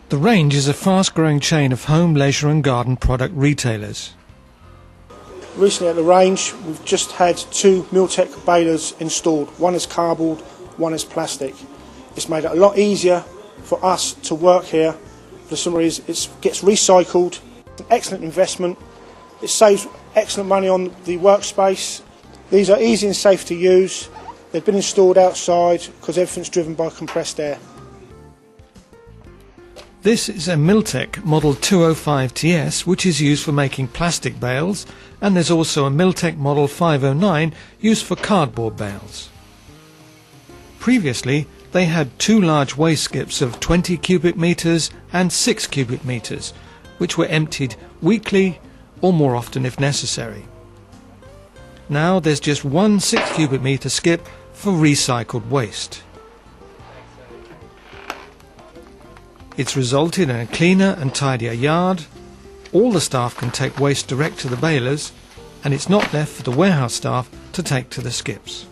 The range is a fast-growing chain of home, leisure and garden product retailers. Recently at the range, we've just had 2 Mil-tek balers installed. One is cardboard, one is plastic. It's made it a lot easier for us to work here. For the simple reason it gets recycled. It's an excellent investment. It saves excellent money on the workspace. These are easy and safe to use. They've been installed outside because everything's driven by compressed air. This is a Mil-tek Model 205TS, which is used for making plastic bales, and there's also a Mil-tek Model 509 used for cardboard bales. Previously, they had 2 large waste skips of 20 cubic metres and 6 cubic metres, which were emptied weekly or more often if necessary. Now there's just 1 6 cubic metre skip for recycled waste. It's resulted in a cleaner and tidier yard. All the staff can take waste direct to the balers, and it's not left for the warehouse staff to take to the skips.